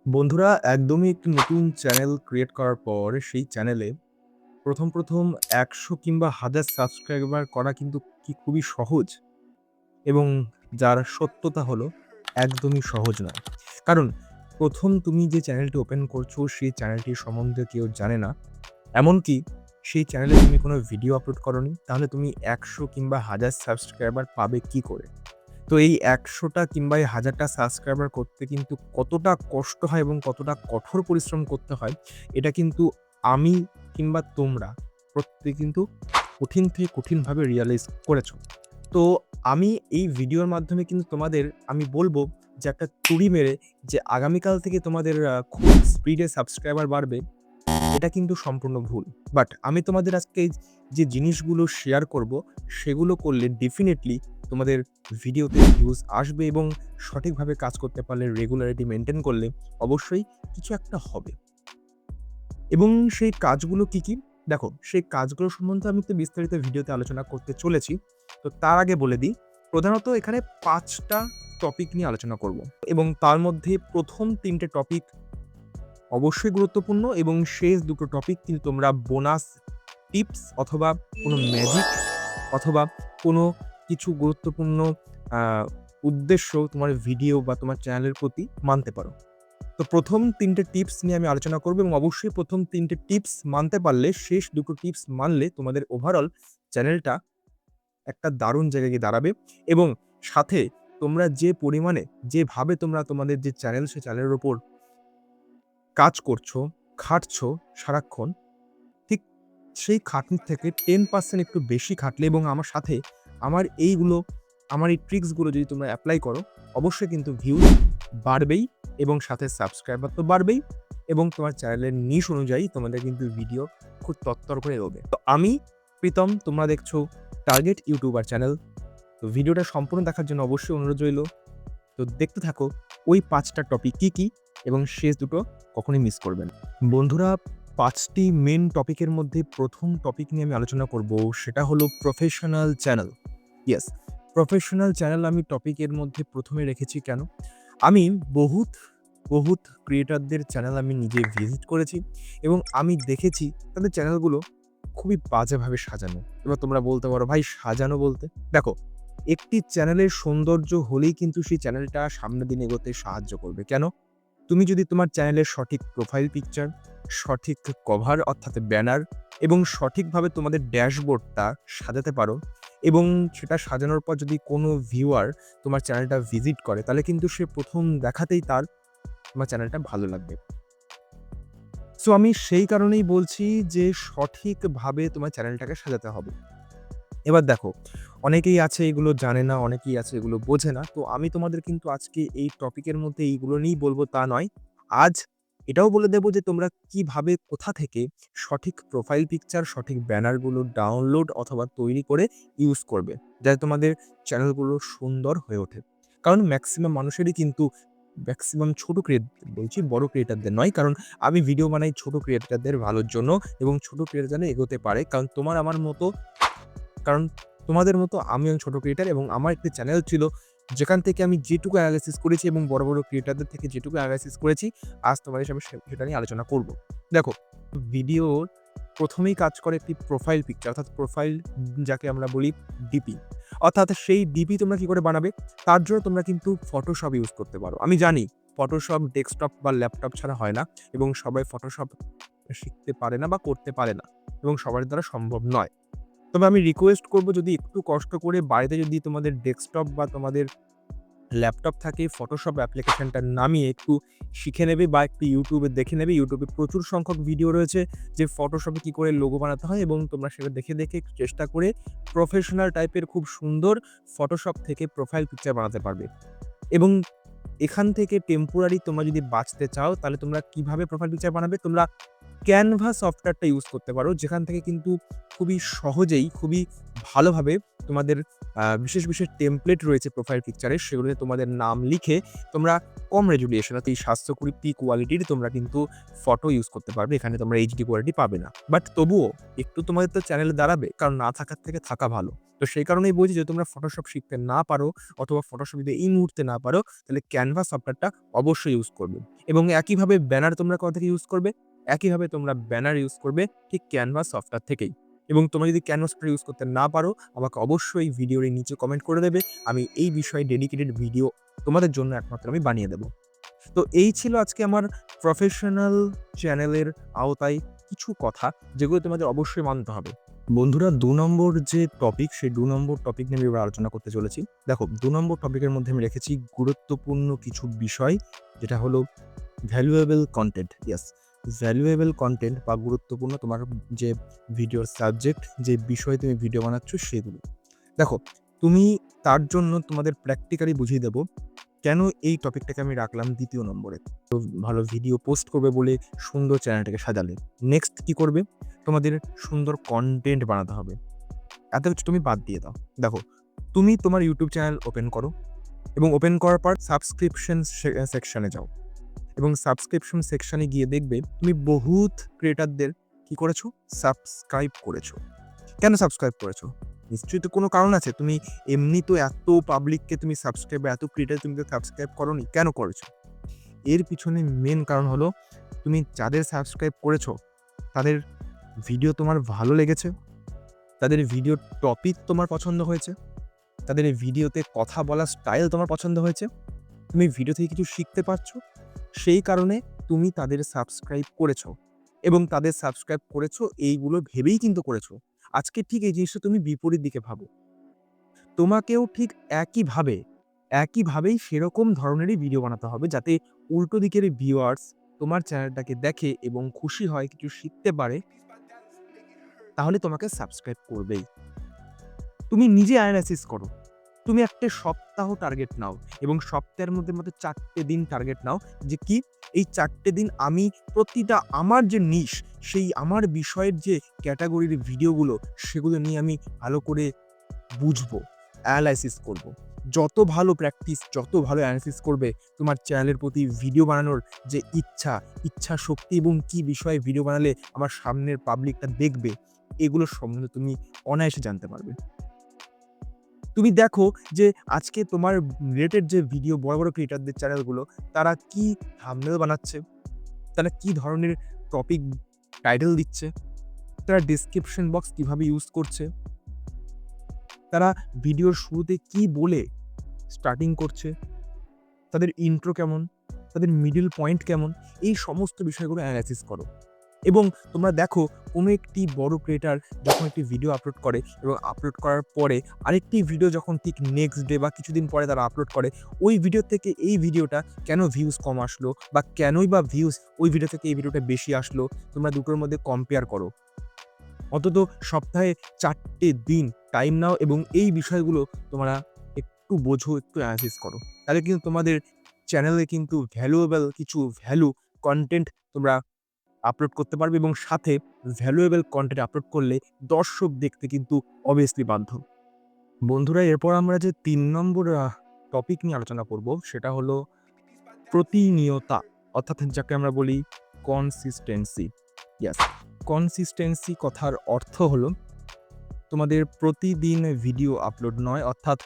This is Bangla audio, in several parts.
বন্ধুরা একদমই একটি নতুন চ্যানেল ক্রিয়েট করার পর সেই চ্যানেলে প্রথম ১০০ কিংবা ১০০০ সাবস্ক্রাইবার করা কিন্তু খুবই সহজ এবং যার সত্যতা হলো একদমই সহজ নয়। কারণ ১ম তুমি যে চ্যানেলটি ওপেন করছো সেই চ্যানেলটি সম্বন্ধে কেউ জানে না। এমনকি সেই চ্যানেলে তুমি কোনো ভিডিও আপলোড করোনি, তাহলে তুমি ১০০ কিংবা ১০০০ সাবস্ক্রাইবার পাবে কি করে? তো এই ১০০ টা কিংবা এই ১০০০ টা সাবস্ক্রাইবার করতে কিন্তু কতটা কষ্ট হয় এবং কতটা কঠোর পরিশ্রম করতে হয়, এটা কিন্তু আমি কিংবা তোমরা প্রত্যেকে কিন্তু কঠিন থেকে কঠিনভাবে রিয়ালাইজ করেছো। তো আমি এই ভিডিওর মাধ্যমে কিন্তু তোমাদের আমি বলব যে একটা তুড়ি মেরে যে আগামীকাল থেকে তোমাদের খুব স্পিডে সাবস্ক্রাইবার বাড়বে, এটা কিন্তু সম্পূর্ণ ভুল। বাট আমি তোমাদের আজকে যে জিনিসগুলো শেয়ার করব, সেগুলো করলে ডেফিনিটলি তোমাদের ভিডিওতে ভিউজ আসবে এবং সঠিকভাবে কাজ করতে পারলে, রেগুলারিটি মেইনটেইন করলে অবশ্যই কিছু একটা হবে। এবং সেই কাজগুলো কি, কি? দেখো, সেই কাজগুলো সম্বন্ধে আমি একটু বিস্তারিত ভিডিওতে আলোচনা করতে চলেছি। তো তার আগে বলে দিই, প্রধানত এখানে ৫ টা টপিক নিয়ে আলোচনা করব এবং তার মধ্যে ১ম ৩ টে টপিক অবশ্যই গুরুত্বপূর্ণ এবং শেষ দুটো টপিক কিন্তু তোমরা বোনাস টিপস অথবা কোনো ম্যাজিক অথবা কোনো কিছু গুরুত্বপূর্ণ আ উদ্দেশ্য তোমার ভিডিও বা তোমার চ্যানেলের প্রতি মানতে পারো। তো ১ম ৩ টে টিপস নিয়ে আমি আলোচনা করব এবং অবশ্যই ১ম ৩ টে টিপস মানতে পারলে, শেষ দুটো টিপস মানলে তোমাদের ওভারঅল চ্যানেলটা একটা দারুণ জায়গায় গিয়ে দাঁড়াবে এবং সাথে তোমরা যে পরিমাণে, যেভাবে তোমরা তোমাদের যে চ্যানেল, সে চ্যানেলের উপর কাজ করছো, খাটছো সারাক্ষণ, ঠিক সেই খাটনির থেকে 10% একটু বেশি খাটলে এবং আমার সাথে আমার এইগুলো, আমার এই ট্রিকস গুলো যদি তোমরা এপ্লাই করো, অবশ্যই কিন্তু ভিউজ বাড়বেই এবং সাথে সাবস্ক্রাইবার তো বাড়বেই এবং তোমার চ্যানেলের নিশ অনুযায়ী তোমাদের কিন্তু ভিডিও খুব তত্তর করে এগোবে। তো আমি প্রীতম, তোমরা দেখছো টার্গেট ইউটিউবার চ্যানেল। তো ভিডিওটা সম্পূর্ণ দেখার জন্য অবশ্যই অনুরোধ রইলো। তো দেখতে থাকো ওই ৫ টা টপিক কি, কি এবং শেষ দুটো কখনোই মিস করবে না। বন্ধুরা, ৫ টি মেইন টপিকের মধ্যে ১ম টপিক নিয়ে আমি আলোচনা করব, সেটা হলো professional channel. Yes, professional channel আমি টপিকের মধ্যে ১ম এ রেখেছি কেন? আমি বহুত ক্রিয়েটরদের চ্যানেল আমি নিজে ভিজিট করেছি এবং আমি দেখেছি তাদের চ্যানেলগুলো খুবই বাজেভাবে সাজানো। এবার তোমরা বলতে পারো, "ভাই সাজানো বলতে?" দেখো, একটি চ্যানেলের সৌন্দর্য হলেই কিন্তু সেই চ্যানেলটা সামনের দিকে এগোতে সাহায্য করবে। কেন? তুমি যদি তোমার চ্যানেলের সঠিক প্রোফাইল পিকচার, সঠিক কভার অর্থাৎ ব্যানার এবং সঠিকভাবে তোমাদের ড্যাশবোর্ডটা সাজাতে পারো এবং সেটা সাজানোর পর যদি কোনো ভিউয়ার তোমার চ্যানেলটা ভিজিট করে, তাহলে কিন্তু সে ১ম দেখাতেই তার তোমার চ্যানেলটা ভালো লাগবে। সো আমি সেই কারণেই বলছি যে সঠিকভাবে তোমার চ্যানেলটাকে সাজাতে হবে। এবার দেখো, অনেকেই আছে এগুলো জানে না, অনেকেই আছে এগুলো বোঝে না। তো আমি তোমাদের কিন্তু আজকে এই টপিকের মধ্যে এইগুলো নিয়েই বলবো তা নয়। আজ এটাও বলে দেব যে তোমরা কিভাবে, কোথা থেকে সঠিক প্রোফাইল পিকচার, সঠিক ব্যানারগুলো ডাউনলোড অথবা তৈরি করে ইউজ করবে, যাতে তোমাদের চ্যানেলগুলো সুন্দর হয়ে ওঠে। কারণ ম্যাক্সিমাম মানুষেরই কিন্তু, ম্যাক্সিমাম ছোট বলছি, বড় ক্রিয়েটরদের নয়। কারণ আমি ভিডিও বানাই ছোট ক্রিয়েটরদের ভালোর জন্য এবং ছোট ক্রিয়েটর যেন এগোতে পারে। কারণ তোমার আমার মতো, কারণ তোমাদের মতো আমিও ছোট ক্রিয়েটর এবং আমার একটি চ্যানেল ছিল যেখান থেকে আমি যেটুকু এনালাইসিস করেছি এবং বড় ক্রিয়েটরদের থেকে যেটুকু এনালাইসিস করেছি, আজ তোমাদের সামনে সেটা নিয়ে আলোচনা করব। দেখো, ভিডিওর ১ম এই কাজ করে একটি প্রোফাইল পিকচার, অর্থাৎ প্রোফাইল যাকে আমরা বলি ডিপি। অর্থাৎ সেই ডিপি তোমরা কি করে বানাবে? তার জন্য তোমরা কিন্তু ফটোশপ ইউজ করতে পারো। আমি জানি ফটোশপ ডেস্কটপ বা ল্যাপটপ ছাড়া হয় না এবং সবাই ফটোশপ শিখতে পারে না বা করতে পারে না এবং সবার দ্বারা সম্ভব নয়। তবে আমি রিকোয়েস্ট করব, যদি একটু কষ্ট করে বাড়িতে যদি তোমাদের ডেস্কটপ বা তোমাদের ল্যাপটপ থাকে, ফটোশপ অ্যাপ্লিকেশনটা নামিয়ে একটু শিখে নেবে বা একটু YouTube এ দেখে নেবে। YouTube এ প্রচুর সংখ্যক ভিডিও রয়েছে যে ফটোশপে কি করে লোগো বানাতে হয় এবং তোমরা সেটা দেখে একটু চেষ্টা করে প্রফেশনাল টাইপের খুব সুন্দর ফটোশপ থেকে প্রোফাইল পিকচার বানাতে পারবে। এবং এখান থেকে টেম্পোরারি তোমরা যদি বাঁচতে চাও, তাহলে তোমরা কিভাবে প্রোফাইল পিকচার বানাবে? তোমরা ক্যানভা সফটওয়্যারটা ইউজ করতে পারো, যেখান থেকে কিন্তু খুবই সহজেই, খুবই ভালোভাবে তোমাদের বিশেষ, বিশেষ টেমপ্লেট রয়েছে প্রোফাইল পিকচারের, সেগুলোতে তোমাদের নাম লিখে তোমরা কম রেজুলেশন অর্থাৎ এই 720p কোয়ালিটির তোমরা কিন্তু ফটো ইউজ করতে পারবে। এখানে তোমরা এইচডি কোয়ালিটি পাবে না। বাট তবুও একটু তোমাদের তো চ্যানেলে দাঁড়াবে, কারণ না থাকার থেকে থাকা ভালো। তো সেই কারণেই বলছি, যদি তোমরা ফটোশপ শিখতে না পারো অথবা ফটোশপ যদি এই মুহূর্তে না পারো, তাহলে ক্যানভা সফটওয়্যারটা অবশ্যই ইউজ করবে। এবং একইভাবে ব্যানার তোমরা কোথা থেকে ইউজ করবে? একইভাবে তোমরা ব্যানার ইউজ করবে ঠিক ক্যানভা সফটওয়্যার থেকেই। এবং তোমরা যদি ক্যানভা সফটওয়্যার ইউজ করতে না পারো, আমাকে অবশ্যই ভিডিওর এই নিচে কমেন্ট করে দেবে। আমি এই বিষয়ে ডেডিকেটেড ভিডিও তোমাদের জন্য একমাত্র আমি বানিয়ে দেব। তো এই ছিল আজকে আমার প্রফেশনাল চ্যানেলের আওতায় কিছু কথা, যেগুলো তোমাদের অবশ্যই মানতে হবে। বন্ধুরা, ২ নম্বর যে টপিক, সেই ২ নম্বর টপিক নিয়ে আমি এবার আলোচনা করতে চলেছি। দেখো, ২ নম্বর টপিকের মধ্যে আমি রেখেছি গুরুত্বপূর্ণ কিছু বিষয়, যেটা হলো valuable content. Yes, valuable content বা গুরুত্বপূর্ণ তোমার যে ভিডিওর সাবজেক্ট, যে বিষয়ে তুমি ভিডিও বানাচ্ছ সেগুলো। দেখো, তুমি তার জন্য তোমাদের প্র্যাকটিক্যালি বুঝিয়ে দেবো কেন এই টপিকটাকে আমি রাখলাম ২য় নম্বরে। তো ভালো ভিডিও পোস্ট করবে বলে সুন্দর চ্যানেলটাকে সাজালে। নেক্সট কি করবে? তোমাদের সুন্দর কনটেন্ট বানাতে হবে। এত কিছু তুমি বাদ দিয়ে দাও। দেখো, তুমি তোমার ইউটিউব চ্যানেল ওপেন করো এবং ওপেন করার পর সাবস্ক্রিপশন সেকশনে যাও এবং সাবস্ক্রিপশন সেকশনে গিয়ে দেখবে তুমি বহুত ক্রিয়েটারদের কি করেছো? সাবস্ক্রাইব করেছো। কেন সাবস্ক্রাইব করেছো? নিশ্চয়ই তো কোনো কারণ আছে। তুমি এমনি তো এত পাবলিককে তুমি সাবস্ক্রাইব, এত ক্রিয়েটার তুমি তো সাবস্ক্রাইব করোনি। কেন করেছো? এর পিছনে মেন কারণ হলো, তুমি যাদের সাবস্ক্রাইব করেছো তাদের ভিডিও তোমার ভালো লেগেছে, তাদের ভিডিওর টপিক তোমার পছন্দ হয়েছে, তাদের ভিডিওতে কথা বলার স্টাইল তোমার পছন্দ হয়েছে, তুমি ভিডিও থেকে কিছু শিখতে পারছো, সেই কারণে তুমি তাদের সাবস্ক্রাইব করেছো এবং তাদের সাবস্ক্রাইব করেছো এইগুলো ভেবেই কিন্তু করেছো। আজকে ঠিক এই জিনিসটা তুমি বিপরীত দিকে ভাবো। তোমাকেও ঠিক একইভাবেই সেরকম ধরনেরই ভিডিও বানাতে হবে, যাতে উল্টো দিকের ভিউয়ার্স তোমার চ্যানেলটাকে দেখে এবং খুশি হয়, কিছু শিখতে পারে, তাহলে তোমাকে সাবস্ক্রাইব করবেই। তুমি নিজে অ্যানালাইসিস করো। তুমি একটা সপ্তাহ টার্গেট নাও এবং সপ্তাহের মধ্যে ৪ টে দিন টার্গেট নাও, যে কি এই ৪ টে দিন আমি প্রতিটা আমার যে নিশ, সেই আমার বিষয়ের যে ক্যাটাগরির ভিডিওগুলো, সেগুলো নিয়ে আমি ভালো করে বুঝবো, অ্যানালাইসিস করব। যত ভালো প্র্যাকটিস, যত ভালো অ্যানালাইসিস করবে, তোমার চ্যানেলের প্রতি ভিডিও বানানোর যে ইচ্ছা শক্তি এবং কি বিষয়ে ভিডিও বানালে আমার সামনের পাবলিকটা দেখবে, এগুলো সম্বন্ধে তুমি অনায়াসে জানতে পারবে। তুমি দেখো যে আজকে তোমার রিলেটেড যে ভিডিও বড়, বড় ক্রিয়েটরদের চ্যানেলগুলো, তারা কি থাম্বনেল বানাচ্ছে, তারা কি ধরনের টপিক টাইটেল দিচ্ছে, তারা ডেসক্রিপশন বক্স কিভাবে ইউজ করছে, তারা ভিডিওর শুরুতে কি বলে স্টার্টিং করছে, তাদের ইন্ট্রো কেমন, তাদের মিডল পয়েন্ট কেমন, এই সমস্ত বিষয়গুলো অ্যানালাইসিস করো। এবং তোমরা দেখো, কোনো একটি বড় ক্রিয়েটর যখন একটি ভিডিও আপলোড করে এবং আপলোড করার পরে আরেকটি ভিডিও যখন ঠিক নেক্সট ডে বা কিছুদিন পরে তারা আপলোড করে, ওই ভিডিও থেকে এই ভিডিওটা কেন ভিউজ কম আসলো বা কেনই বা ভিউজ ওই ভিডিও থেকে এই ভিডিওটা বেশি আসলো, তোমরা দুটোর মধ্যে কম্পেয়ার করো। অন্তত সপ্তাহে ৪ টে দিন টাইম নাও এবং এই বিষয়গুলো তোমরা একটু বোঝো, একটু অ্যানালাইসিস করো। তাহলে কিন্তু তোমাদের চ্যানেলে কিন্তু ভ্যালুয়েবল কিছু কনটেন্ট তোমরা আপলোড করতে পারবে এবং সাথে ভ্যালুয়েবল কনটেন্ট আপলোড করলে দর্শক দেখতে কিন্তু অবভিয়াসলি বাধ্য। বন্ধুরা, এরপর আমরা যে ৩ নম্বর টপিক নিয়ে আলোচনা করব, সেটা হলো প্রতিনিয়তা, অর্থাৎ যাকে আমরা বলি কনসিস্টেন্সি। ইয়েস, কনসিস্টেন্সি কথার অর্থ হলো তোমাদের প্রতিদিন ভিডিও আপলোড নয়, অর্থাৎ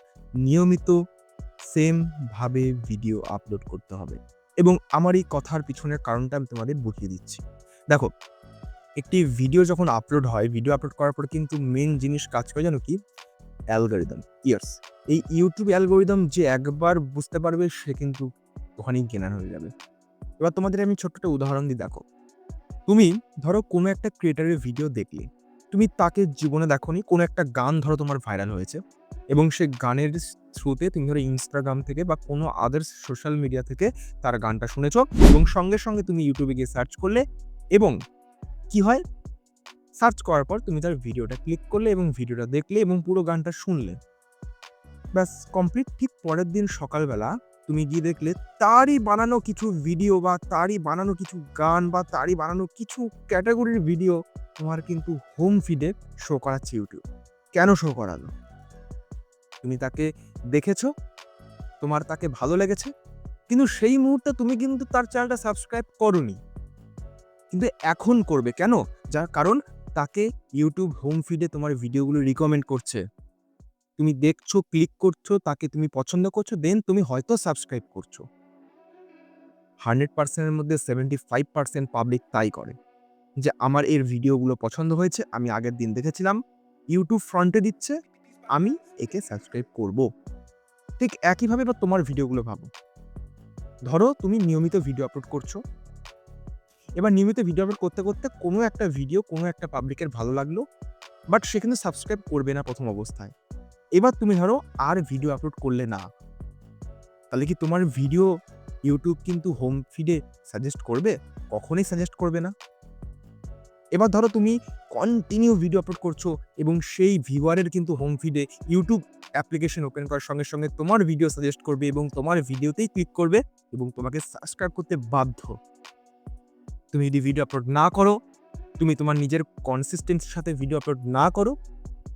নিয়মিত সেমভাবে ভিডিও আপলোড করতে হবে। এবং আমার এই কথার পিছনের কারণটা আমি তোমাদের বুঝিয়ে দিচ্ছি। দেখো, একটি ভিডিও যখন আপলোড হয়, ভিডিও আপলোড করার পরে কিন্তু মেন জিনিস কাজ করে জানো কি? অ্যালগরিদম। ইয়েস, এই ইউটিউব অ্যালগরিদম যে একবার বুঝতে পারবে, সে কিন্তু ওখানেই জ্ঞান হয়ে যাবে। এবার তোমাদের আমি ছোট্ট একটা উদাহরণ দিই। দেখো, তুমি ধরো কোনো একটা ক্রিয়েটরের ভিডিও দেখলে, তুমি তাকে জীবনে দেখোনি, কোনো একটা গান ধরো তোমার ভাইরাল হয়েছে এবং সে গানের থ্রুতে তুমি ধরো ইনস্টাগ্রাম থেকে বা কোনো আদার্স সোশ্যাল মিডিয়া থেকে তার গানটা শুনেছো এবং সঙ্গে, সঙ্গে তুমি ইউটিউবে গিয়ে সার্চ করলে এবং কি হয়? সার্চ করার পর তুমি তার ভিডিওটা ক্লিক করলে এবং ভিডিওটা দেখলে এবং পুরো গানটা শুনলে। ব্যাস কমপ্লিট। ঠিক পরের দিন সকালবেলা তুমি গিয়ে দেখলে তারই বানানো কিছু ভিডিও বা তারই বানানো কিছু গান বা তারই বানানো কিছু ক্যাটাগরির ভিডিও তোমার কিন্তু হোম ফিডে শো করাচ্ছে ইউটিউব। কেন শো করালো? তুমি তাকে দেখেছো, তোমার তাকে ভালো লেগেছে, কিন্তু সেই মুহূর্তে তুমি কিন্তু তার চ্যানেলটা সাবস্ক্রাইব করোনি। কিন্তু এখন করবে কেন? যার কারণ তাকে ইউটিউব হোম ফিডে তোমার ভিডিওগুলো রিকমেন্ড করছে। তুমি দেখছো, ক্লিক করছো, তাকে তুমি পছন্দ করছো, দেন তুমি হয়তো সাবস্ক্রাইব করছো। 100% এর মধ্যে 75% পাবলিক তাই করে। যে আমার এর ভিডিওগুলো পছন্দ হয়েছে, আমি আগের দিন দেখেছিলাম, ইউটিউব ফ্রন্টে দিচ্ছে, আমি একে সাবস্ক্রাইব করব। ঠিক একইভাবে এবার তোমার ভিডিওগুলো ভাবো। ধরো তুমি নিয়মিত ভিডিও আপলোড করছো। এবার নিয়মিত ভিডিও আপলোড করতে, করতে কোনো একটা ভিডিও কোনো একটা পাবলিকের ভালো লাগলো, বাট সে কিন্তু সাবস্ক্রাইব করবে না প্রথম অবস্থায়। এবার তুমি ধরো আর ভিডিও আপলোড করলে না। তাহলে কি তোমার ভিডিও ইউটিউব কিন্তু হোম ফিডে সাজেস্ট করবে? কখনোই সাজেস্ট করবে না। এবার ধরো তুমি কন্টিনিউ ভিডিও আপলোড করছো এবং সেই ভিউয়ারের কিন্তু হোম ফিডে ইউটিউব অ্যাপ্লিকেশন ওপেন করার সঙ্গে, সঙ্গে তোমার ভিডিও সাজেস্ট করবে এবং তোমার ভিডিওতেই ক্লিক করবে এবং তোমাকে সাবস্ক্রাইব করতে বাধ্য। তুমি যদি ভিডিও আপলোড না করো, তুমি তোমার নিজের কনসিস্টেন্সির সাথে ভিডিও আপলোড না করো,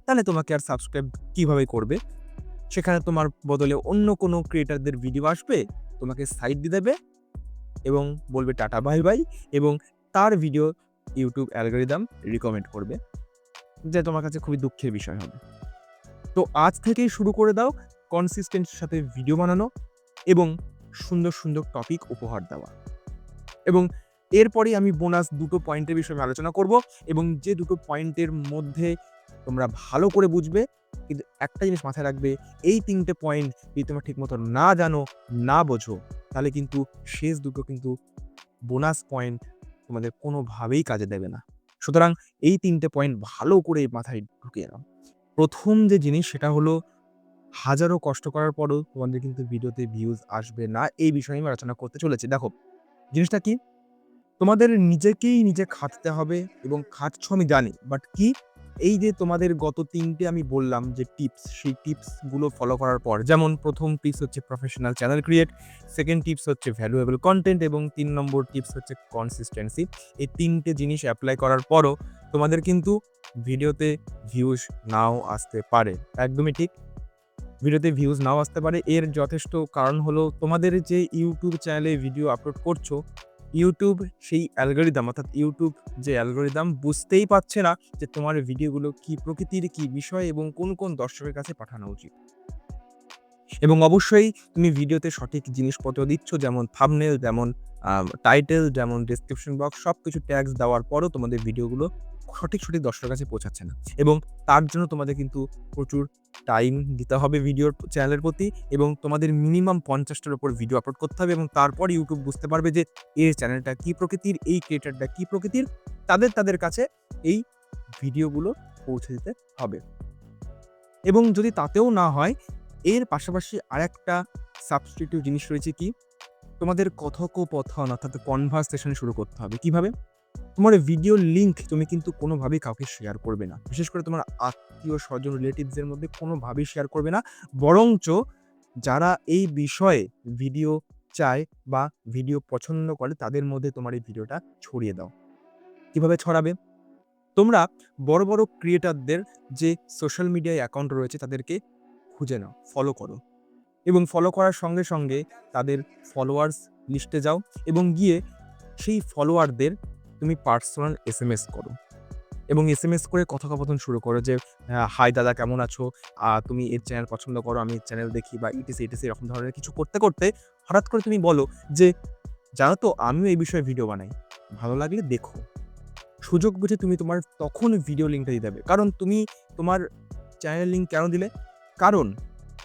তাহলে তোমাকে আর সাবস্ক্রাইব কিভাবে করবে? সেখানে তোমার বদলে অন্য কোনো ক্রিয়েটরদের ভিডিও আসবে, তোমাকে সাইড দিয়ে দেবে এবং বলবে টাটা বাই বাই, এবং তার ভিডিও ইউটিউব অ্যালগরিদম রিকমেন্ড করবে, যা তোমার কাছে খুবই দুঃখের বিষয় হবে। তো আজ থেকেই শুরু করে দাও কনসিস্টেন্সির সাথে ভিডিও বানানো এবং সুন্দর, সুন্দর টপিক উপহার দেওয়া। এবং এরপরেই আমি বোনাস 2টো পয়েন্টের বিষয়ে আমি আলোচনা করব এবং যে 2টো পয়েন্টের মধ্যে তোমরা ভালো করে বুঝবে। কিন্তু একটা জিনিস মাথায় রাখবে, এই 3টে পয়েন্ট যদি তোমরা ঠিকমতো না জানো, না বোঝো, তাহলে কিন্তু শেষ 2টো কিন্তু বোনাস পয়েন্ট তোমাদের কোনোভাবেই কাজে দেবে না। সুতরাং এই 3টে পয়েন্ট ভালো করে মাথায় ঢুকিয়ে নাও। প্রথম যে জিনিস সেটা হলো, হাজারো কষ্ট করার পরও তোমাদের কিন্তু ভিডিওতে ভিউজ আসবে না, এই বিষয়ে আমি আলোচনা করতে চলেছি। দেখো, জিনিসটা কি? তোমাদের নিজেকেই নিজে খাটতে হবে এবং খাটছো আমি জানি। বাট কি? এই যে তোমাদের গত 3টে আমি বললাম যে টিপস, সেই টিপসগুলো ফলো করার পর, যেমন ১ম টিপস হচ্ছে professional channel create, 2nd tips হচ্ছে ভ্যালুয়েবল কনটেন্ট এবং ৩ নম্বর টিপস হচ্ছে কনসিস্টেন্সি। এই 3টে জিনিস এপ্লাই করার পরও তোমাদের কিন্তু ভিডিওতে ভিউজ নাও আসতে পারে। একদমই ঠিক। ভিডিওতে ভিউজ নাও আসতে পারে। এর যথেষ্ট কারণ হলো, তোমাদের যে ইউটিউব চ্যানেলে ভিডিও আপলোড করছো, ইউটিউব সেই অ্যালগরিদম, অর্থাৎ ইউটিউব যে অ্যালগরিদম বুঝতেই পারছে না যে তোমার ভিডিওগুলো কি প্রকৃতির, কি বিষয় এবং কোন, কোন দর্শকের কাছে পাঠানো উচিত। এবং অবশ্যই তুমি ভিডিওতে সঠিক জিনিসপত্র দিচ্ছ, যেমন থাম্বনেল, যেমন টাইটেল, যেমন ডেসক্রিপশন বক্স, সবকিছু ট্যাগস দেওয়ার পরও তোমাদের ভিডিওগুলো সঠিক, সঠিক দর্শকের কাছে পৌঁছাচ্ছে না। এবং তার জন্য তোমাদের কিন্তু প্রচুর টাইম দিতে হবে ভিডিওর চ্যানেলের প্রতি এবং তোমাদের মিনিমাম 50টার উপর ভিডিও আপলোড করতে হবে এবং তারপর ইউটিউব বুঝতে পারবে যে এর চ্যানেলটা কি প্রকৃতির, এই ক্রিয়েটরটা কি প্রকৃতির, তাদের কাছে এই ভিডিওগুলো পৌঁছে দিতে হবে। এবং যদি তাতেও না হয়, এর পাশাপাশি আরেকটা সাবস্টিটিউট জিনিস রয়েছে কি? তোমাদের কথোপকথন, অর্থাৎ কনভারসেশন শুরু করতে হবে। কিভাবে? তোমার ভিডিওর লিঙ্ক তুমি কিন্তু কোনোভাবেই কাউকে শেয়ার করবে না। বিশেষ করে তোমার আত্মীয়-স্বজন, রিলেটিভসদের মধ্যে কোনোভাবেই শেয়ার করবে না। বরঞ্চ যারা এই বিষয়ে ভিডিও চায় বা ভিডিও পছন্দ করে, তাদের মধ্যে তোমার এই ভিডিওটা ছড়িয়ে দাও। কিভাবে ছড়াবে? তোমরা বড়, বড় ক্রিয়েটরদের যে সোশ্যাল মিডিয়ায় অ্যাকাউন্ট রয়েছে, তাদেরকে খুঁজে নাও, ফলো করো এবং ফলো করার সঙ্গে, সঙ্গে তাদের ফলোয়ার্স লিস্টে যাও এবং গিয়ে সেই ফলোয়ারদের তুমি পার্সোনাল এসএমএস করো এবং এসএমএস করে কথোপকথন শুরু করো যে, "হাই দাদা, কেমন আছো? তুমি এর চ্যানেল পছন্দ করো, আমি এর চ্যানেল দেখি" বা ইটিসি, ইটিসি এরকম ধরনের কিছু করতে, করতে হঠাৎ করে তুমি বলো যে, "জানো তো, আমিও এই বিষয়ে ভিডিও বানাই। ভালো লাগলে দেখো।" সুযোগ বুঝে তুমি তোমার তখন ভিডিও লিঙ্কটা দিয়ে দেবে। কারণ তুমি তোমার চ্যানেলের লিঙ্ক কেন দিলে? কারণ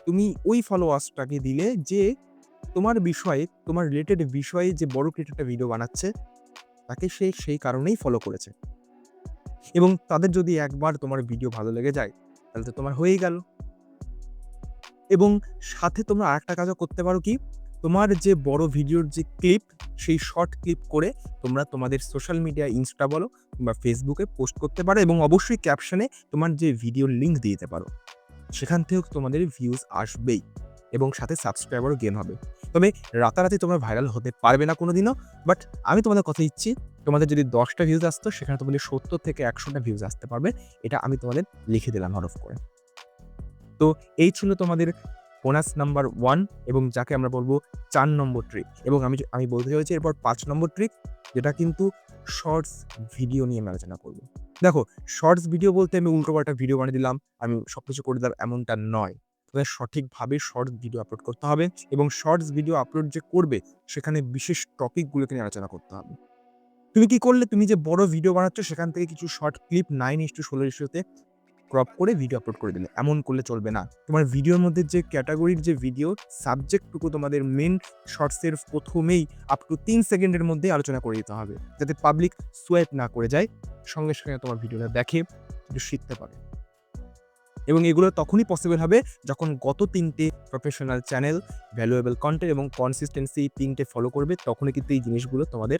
তুমি ওই ফলোয়ার্সটাকে দিলে যে তোমার বিষয়ে, তোমার রিলেটেড বিষয়ে যে বড় ক্রিয়েটরটা ভিডিও বানাচ্ছে, তাকে সে সেই কারণেই ফলো করেছে। এবং তাদের যদি একবার তোমার ভিডিও ভালো লেগে যায়, তাহলে তো তোমার হয়েই গেল। এবং সাথে তোমরা আরেকটা কাজও করতে পারো কি? তোমার যে বড় ভিডিওর যে ক্লিপ, সেই শর্ট ক্লিপ করে তোমরা তোমাদের সোশ্যাল মিডিয়া, ইনস্টা বলো কিংবা ফেসবুকে পোস্ট করতে পারো এবং অবশ্যই ক্যাপশনে তোমার যে ভিডিওর লিঙ্ক দিয়ে দিতে পারো। সেখান থেকেও তোমাদের ভিউজ আসবেই এবং সাথে সাবস্ক্রাইবারও গেইন হবে। তবে রাতারাতি তোমরা ভাইরাল হতে পারবে না কোনোদিনও। বাট আমি তোমাদের কথা দিচ্ছি, তোমাদের যদি ১০টা ভিউজ আসতো সেখানে তোমাদের ৭০ থেকে ১০০টা ভিউজ আসতে পারবে। এটা আমি তোমাদের লিখে দিলাম হরফ করে। তো এই ছিল তোমাদের বোনাস নাম্বার 1 এবং যাকে আমরা বলব ৪ নম্বর ট্রিক। এবং আমি বলতে চাইছি এরপর ৫ নম্বর ট্রিক, যেটা কিন্তু শর্টস ভিডিও নিয়ে আমি আলোচনা করব। দেখো, শর্টস ভিডিও বলতে আমি উল্টোপাল্টা ভিডিও বানিয়ে দিলাম, আমি সবকিছু করে দিলাম, এমনটা নয়। তোমাদের সঠিকভাবে শর্টস ভিডিও আপলোড করতে হবে এবং শর্টস ভিডিও আপলোড যে করবে সেখানে বিশেষ টপিকগুলোকে নিয়ে আলোচনা করতে হবে। তুমি কি করলে, তুমি যে বড় ভিডিও বানাচ্ছ সেখান থেকে কিছু শর্ট ক্লিপ 9:16 তে ক্রপ করে ভিডিও আপলোড করে দিলে, এমন করলে চলবে না। তোমার ভিডিওর মধ্যে যে ক্যাটাগরির যে ভিডিও সাবজেক্টটুকু তোমাদের মেন শর্টসের ১ম এই আপ টু ৩ সেকেন্ডের মধ্যেই আলোচনা করে দিতে হবে, যাতে পাবলিক সোয়াইপ না করে যায়, সঙ্গে সঙ্গে তোমার ভিডিওটা দেখে একটু শিখতে পারে। এবং এগুলো তখনই পসিবল হবে যখন গত ৩টে প্রফেশনাল চ্যানেল, ভ্যালুয়েবল কনটেন্ট এবং কনসিস্টেন্সি ৩টে ফলো করবে, তখনই কিন্তু এই জিনিসগুলো তোমাদের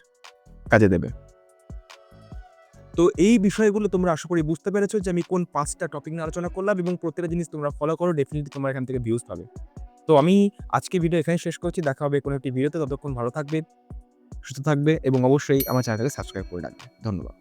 কাজে দেবে। তো এই বিষয়গুলো তোমরা আশা করি বুঝতে পেরেছো যে আমি কোন ৫টা টপিক নিয়ে আলোচনা করলাম এবং প্রত্যেকটা জিনিস তোমরা ফলো করো, ডেফিনিটলি তোমরা এখান থেকে ভিউজ পাবে। তো আমি আজকে ভিডিও এখানেই শেষ করছি। দেখা হবে কোনো একটি ভিডিওতে। ততক্ষণ ভালো থাকবে, সুস্থ থাকবে এবং অবশ্যই আমার চ্যানেলটাকে সাবস্ক্রাইব করে রাখবে। ধন্যবাদ।